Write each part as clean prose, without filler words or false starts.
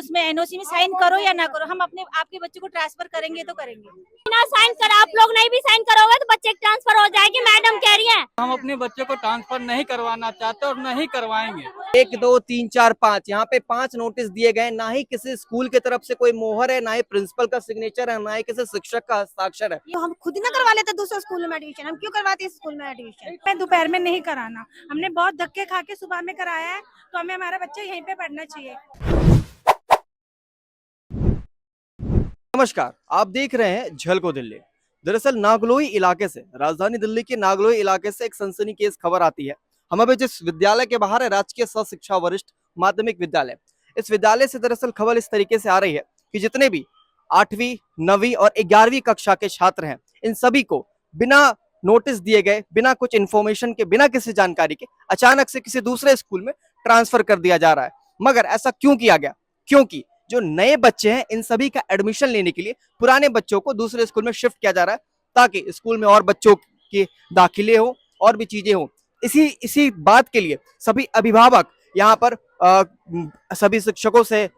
उसमें एनओसी में साइन करो या ना करो, हम अपने आपके बच्चे को ट्रांसफर करेंगे तो करेंगे। बिना साइन कर आप लोग नहीं भी साइन करोगे तो बच्चे की ट्रांसफर हो जाएगी, मैडम कह रही है। हम अपने बच्चे को ट्रांसफर नहीं करवाना चाहते और नहीं करवाएंगे। 1 2 3 4 5 यहाँ पे 5 नोटिस दिए गए। ना ही किसी स्कूल की तरफ से कोई मोहर है, ना ही प्रिंसिपल का सिग्नेचर है, ना ही किसी शिक्षक का हस्ताक्षर है। हम खुद ही ना करवा लेते दूसरे स्कूल में एडमिशन, हम क्यों करवाते इस स्कूल में एडमिशन? दोपहर में नहीं कराना, हमने बहुत धक्के खा के सुबह में कराया है, तो हमें हमारा बच्चा यहीं पे पढ़ना चाहिए। नमस्कार, आप देख रहे हैं झलको दिल्ली। दरअसल नागलोई इलाके से, राजधानी दिल्ली के नागलोई इलाके से एक सनसनीखेज खबर आती है। हम अभी जिस विद्यालय के बाहर है, राजकीय शिक्षा वरिष्ठ माध्यमिक विद्यालय, इस विद्यालय से दरअसल खबर इस तरीके से आ रही है कि जितने भी 8वीं 9वीं और 11वीं कक्षा के छात्र हैं, इन सभी को बिना नोटिस दिए गए, बिना कुछ इन्फॉर्मेशन के, बिना किसी जानकारी के अचानक से किसी दूसरे स्कूल में ट्रांसफर कर दिया जा रहा है। मगर ऐसा क्यों किया गया? क्योंकि जो नए बच्चे हैं, इन सभी का एडमिशन लेने के लिए पुराने बच्चों को दूसरे स्कूल में शिफ्ट किया जा रहा है, ताकि स्कूल में और बच्चों के दाखिले हो और भी चीजें हो। इसी बात के लिए सभी अभिभावक यहाँ पर सभी शिक्षकों से,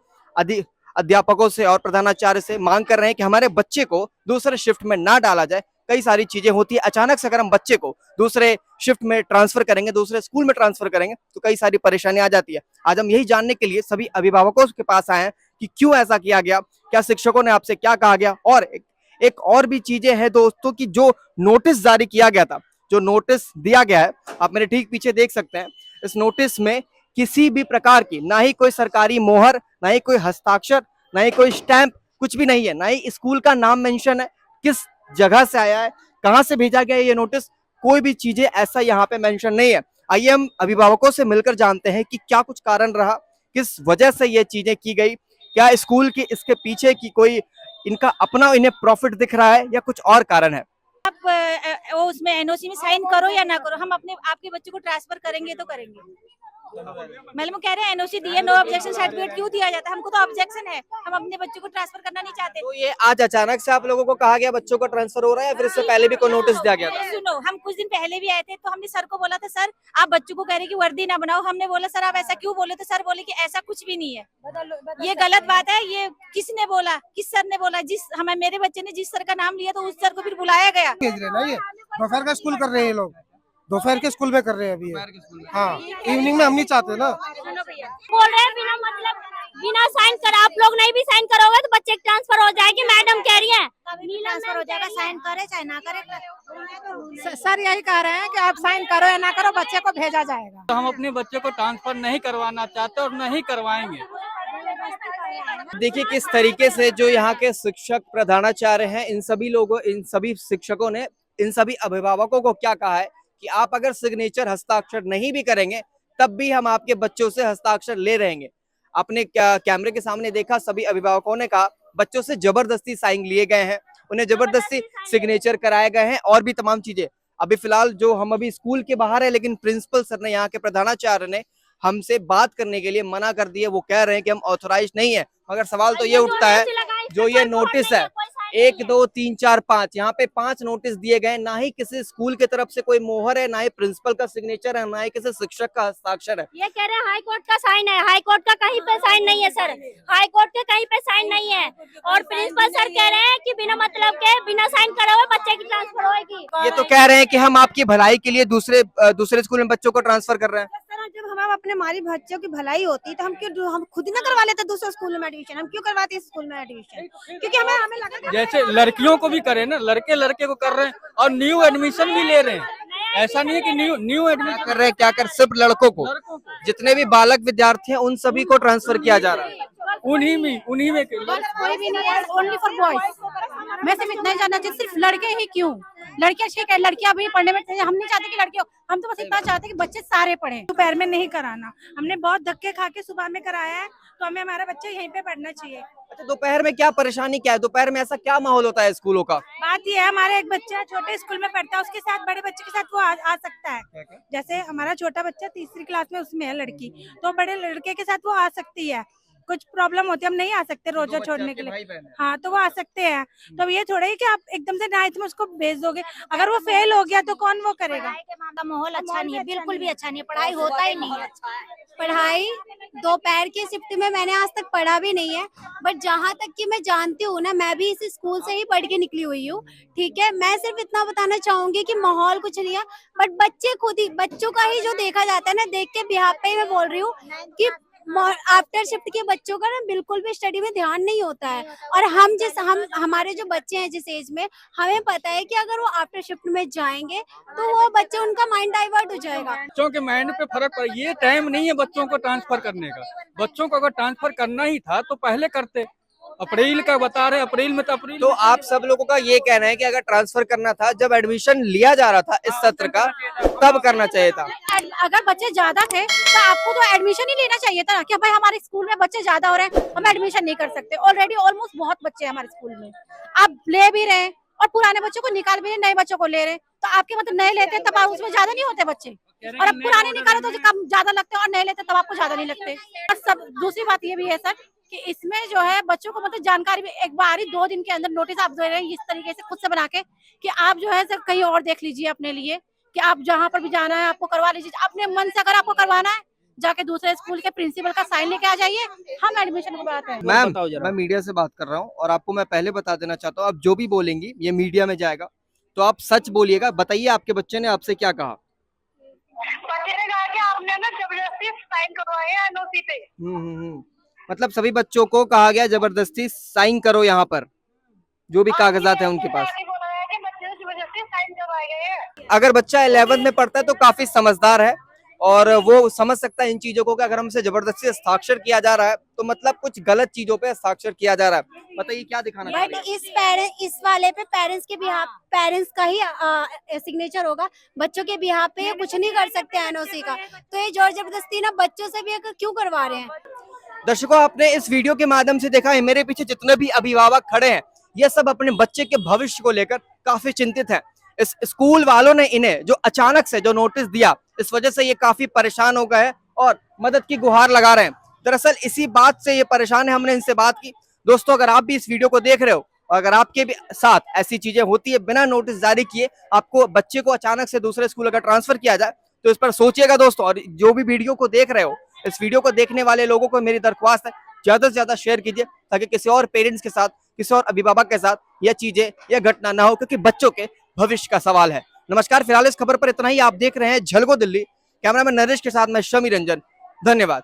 अध्यापकों से और प्रधानाचार्य से मांग कर रहे हैं कि हमारे बच्चे को दूसरे शिफ्ट में ना डाला जाए। कई सारी चीजें होती है, अचानक से अगर हम बच्चे को दूसरे शिफ्ट में ट्रांसफर करेंगे, दूसरे स्कूल में ट्रांसफर करेंगे, तो कई सारी परेशानी आ जाती है। आज हम यही जानने के लिए सभी अभिभावकों के पास आए हैं कि क्यों ऐसा किया गया, क्या शिक्षकों ने आपसे क्या कहा गया। और एक और भी चीजें हैं दोस्तों की, जो नोटिस जारी किया गया था, जो नोटिस दिया गया है, आप मेरे ठीक पीछे देख सकते हैं। इस नोटिस में किसी भी प्रकार की ना ही कोई सरकारी मोहर, ना ही कोई हस्ताक्षर, ना ही कोई स्टैंप, कुछ भी नहीं है। ना ही स्कूल का नाम मेंशन है, किस जगह से आया है, कहां से भेजा गया ये नोटिस, कोई भी चीजें ऐसा यहाँ पे मेंशन नहीं है। आइए हम अभिभावकों से मिलकर जानते हैं कि क्या कुछ कारण रहा, किस वजह से ये चीजें की गई, क्या स्कूल की इसके पीछे की कोई इनका अपना इन्हें प्रॉफिट दिख रहा है या कुछ और कारण है। आप उसमें एनओसी में साइन करो या ना करो, हम अपने आपके बच्चे को ट्रांसफर करेंगे तो करेंगे। मैडम कह रहे हैं एनओसी दिए, नो ऑब्जेक्शन सर्टिफिकेट क्यों दिया जाता है? हमको तो ऑब्जेक्शन है, हम अपने बच्चे को ट्रांसफर करना नहीं चाहते। तो ये आज अचानक से आप लोगों को कहा गया बच्चों को ट्रांसफर हो रहा है, या फिर इससे पहले भी कोई नोटिस दिया गया था? सुनो, हम कुछ दिन पहले भी आए थे, तो हमने सर को बोला था, सर आप बच्चों को कह रहे कि वर्दी ना बनाओ। हमने बोला सर आप ऐसा क्यों बोले? तो सर बोले कि ऐसा कुछ भी नहीं है, ये गलत बात है। ये किसने बोला, किस सर ने बोला? जिस हमें मेरे बच्चे ने जिस सर का नाम लिया, तो उस सर को फिर बुलाया गया। दोपहर का स्कूल कर रहे हैं ये लोग, दोपहर के स्कूल में कर रहे हैं अभी। हाँ, इवनिंग में हम नहीं चाहते ना। बोल रहे हैं बिना मतलब बिना साइन कर आप लोग नहीं भी साइन करोगे तो बच्चे की ट्रांसफर हो जाएगी, मैडम कह रही है। ट्रांसफर हो जाएगा, साइन करे चाहे ना करे। सर यही कह रहे हैं कि आप साइन करो या ना करो, बच्चे को भेजा जाएगा। तो हम अपने बच्चे को ट्रांसफर नहीं करवाना चाहते और नहीं करवाएंगे। देखिए किस तरीके से जो यहाँ के शिक्षक, प्रधानाचार्य हैं, इन सभी लोगों, इन सभी शिक्षकों ने इन सभी अभिभावकों को क्या कहा है कि आप अगर सिग्नेचर, हस्ताक्षर नहीं भी करेंगे, तब भी हम आपके बच्चों से हस्ताक्षर ले रहेंगे। आपने कैमरे के सामने देखा, सभी अभिभावकों ने कहा बच्चों से जबरदस्ती साइन लिए गए हैं, उन्हें जबरदस्ती सिग्नेचर कराए गए हैं और भी तमाम चीजें। अभी फिलहाल जो हम अभी स्कूल के बाहर है, लेकिन प्रिंसिपल सर ने, यहाँ के प्रधानाचार्य ने हमसे बात करने के लिए मना कर दिए। वो कह रहे हैं कि हम ऑथोराइज नहीं है। मगर सवाल तो ये उठता है, जो ये नोटिस है 1 2 3 4 5, यहाँ पे 5 नोटिस दिए गए। ना ही किसी स्कूल की तरफ से कोई मोहर है, ना ही प्रिंसिपल का सिग्नेचर है, ना ही किसी शिक्षक का हस्ताक्षर है। ये कह रहे हैं हाई कोर्ट का साइन है, हाई कोर्ट का कहीं पे साइन नहीं है सर, हाई कोर्ट के कहीं पे साइन नहीं है। और प्रिंसिपल सर कह रहे हैं कि बिना मतलब के, बिना साइन करे हुए बच्चे की ट्रांसफर होगी। ये तो कह रहे हैं कि हम आपकी भलाई के लिए दूसरे स्कूल में बच्चों को ट्रांसफर कर रहे हैं। जब हम अपने हमारी बच्चों की भलाई होती तो हम खुद ही ना करवा लेते दूसरे स्कूल में एडमिशन, हम क्यों करवाते इस स्कूल में एडमिशन? क्योंकि हमें लगा जैसे लड़कियों को भी करे ना, लड़के लड़के को कर रहे हैं और न्यू एडमिशन भी ले रहे हैं। ऐसा नहीं है कि न्यू एडमिशन कर रहे हैं, क्या कर, सिर्फ लड़कों को, जितने भी बालक विद्यार्थी हैं उन सभी को ट्रांसफर किया जा रहा है। उन्हीं में कोई भी नहीं है, ओनली फॉर बॉयज। मैं सिर्फ इतना ही जानना चाहिए, सिर्फ लड़के ही क्यों? लड़कियां ठीक है, लड़कियां भी पढ़ने में, हम नहीं चाहते कि लड़कियों, हम तो बस इतना चाहते हैं कि बच्चे सारे पढ़े। दोपहर में नहीं कराना, हमने बहुत धक्के खा के सुबह में कराया है, तो हमें हमारा बच्चा यहीं पे पढ़ना चाहिए। अच्छा, दोपहर में क्या परेशानी, क्या है दोपहर में, ऐसा क्या माहौल होता है स्कूलों का? बात ये है, हमारा एक बच्चा छोटे स्कूल में पढ़ता है, उसके साथ बड़े बच्चे के साथ वो आ सकता है। जैसे हमारा छोटा बच्चा तीसरी क्लास में, उसमें है लड़की, तो बड़े लड़के के साथ वो आ सकती है। कुछ प्रॉब्लम होती है, हम नहीं आ सकते रोजा छोड़ने के लिए। हाँ, तो वो आ सकते हैं। तो ये थोड़ा ही कि आप एकदम से 9th में उसको भेज दोगे, अगर वो फेल हो गया तो कौन वो करेगा? माहौल अच्छा नहीं है, बिल्कुल भी अच्छा नहीं है, पढ़ाई होता ही नहीं है। पढ़ाई दोपहर के शिफ्ट में मैंने आज तक पढ़ा भी नहीं है, बट जहाँ तक कि मैं जानती हूँ ना, मैं भी इस स्कूल से ही पढ़ के निकली हुई हूँ। ठीक है, मैं सिर्फ इतना बताना चाहूंगी कि माहौल कुछ नहीं है, बट बच्चे खुद ही, बच्चों का ही जो देखा जाता है ना, देख के बिहार पे ही मैं बोल रही हूँ कि आफ्टर शिफ्ट के बच्चों का ना बिल्कुल भी स्टडी में ध्यान नहीं होता है। और हम हमारे जो बच्चे हैं जिस एज में, हमें पता है कि अगर वो आफ्टर शिफ्ट में जाएंगे तो वो बच्चे, उनका माइंड डाइवर्ट हो जाएगा। बच्चों के माइंड पे फर्क पड़ा। ये टाइम नहीं है बच्चों को ट्रांसफर करने का। बच्चों को अगर ट्रांसफर करना ही था तो पहले करते। अप्रैल का बता रहे, अप्रैल में तो अप्रैल। तो आप सब लोगों का ये कहना है कि अगर ट्रांसफर करना था, जब एडमिशन लिया जा रहा था इस सत्र का, तब करना चाहिए था। अगर बच्चे ज्यादा थे तो आपको तो एडमिशन ही लेना चाहिए था कि भाई हमारे स्कूल में बच्चे ज्यादा हो रहे हैं, हम एडमिशन नहीं कर सकते। ऑलरेडी ऑलमोस्ट बहुत बच्चे हैं हमारे स्कूल में, आप ले भी रहे हैं और पुराने बच्चों को निकाल भी रहे, नए बच्चों को ले रहे हैं। तो आपके मतलब नए लेते तब उसमें ज्यादा नहीं होते बच्चे, और अब पुराने निकाले तो कम ज्यादा लगते हैं, और नए लेते तब आपको ज्यादा नहीं लगते। और सब दूसरी बात ये भी है सर कि इसमें जो है बच्चों को मतलब जानकारी भी एक बार ही 2 दिन के अंदर नोटिस आप दे रहे हैं इस तरीके से खुद से बना के कि आप जो है सर कहीं और देख लीजिए अपने लिए, कि आप जहाँ पर भी जाना है आपको करवा लीजिए अपने मन से। अगर आपको करवाना है जाके दूसरे स्कूल के प्रिंसिपल का साइन लेके आ जाइए, हम एडमिशन करवाते हैं। मैम, मैं मीडिया से बात कर रहा हूँ और आपको मैं पहले बता देना चाहता हूँ, आप जो भी बोलेंगी ये मीडिया में जाएगा, तो आप सच बोलिएगा। बताइए आपके बच्चे ने आपसे क्या कहा? बच्चे ने कहा कि आपने ना जबरदस्ती साइन करवाए हैं एनओसी पे। मतलब सभी बच्चों को कहा गया जबरदस्ती साइन करो यहाँ पर, जो भी कागजात है उनके पास। बोला है कि बच्चे ने जबरदस्ती साइन करवाए गए हैं। अगर बच्चा 11th में पढ़ता है तो काफी समझदार है और वो समझ सकता है इन चीजों को कि अगर हमसे जबरदस्ती हस्ताक्षर किया जा रहा है तो मतलब कुछ गलत चीजों पे हस्ताक्षर किया जा रहा है। बताइए क्या दिखाना चाह बट रहे हैं? इस वाले पे पेरेंट्स के बिहाफ, पेरेंट्स का ही सिग्नेचर होगा, बच्चों के बिहाफ पे ये कुछ नहीं कर सकते एनओसी का। तो ये जोर जबरदस्ती ना बच्चों से भी क्यों करवा रहे हैं? दर्शकों, आपने इस वीडियो के माध्यम से देखा है मेरे पीछे जितने भी अभिभावक खड़े हैं, ये सब अपने बच्चे के भविष्य को लेकर काफी चिंतित हैं। इस स्कूल वालों ने इन्हें जो अचानक से जो नोटिस दिया, इस वजह से ये काफी परेशान हो गए और मदद की गुहार लगा रहे हैं। दरअसल इसी बात से ये परेशान है, हमने इनसे बात की। दोस्तों, अगर आप भी इस वीडियो को देख रहे हो और अगर आपके भी साथ ऐसी चीजें होती है, बिना नोटिस जारी किए आपको बच्चे को अचानक से दूसरे स्कूल अगर ट्रांसफर किया जाए, तो इस पर सोचिएगा दोस्तों। और जो भी वीडियो को देख रहे हो, इस वीडियो को देखने वाले लोगों को मेरी दरख्वास्त है, ज्यादा से ज्यादा शेयर कीजिए ताकि किसी और पेरेंट्स के साथ, किसी और अभिभावक के साथ यह चीजें, यह घटना ना हो, क्योंकि बच्चों के भविष्य का सवाल है। नमस्कार, फिलहाल इस खबर पर इतना ही। आप देख रहे हैं झलको दिल्ली। कैमरामैन नरेश के साथ मैं शमी रंजन। धन्यवाद।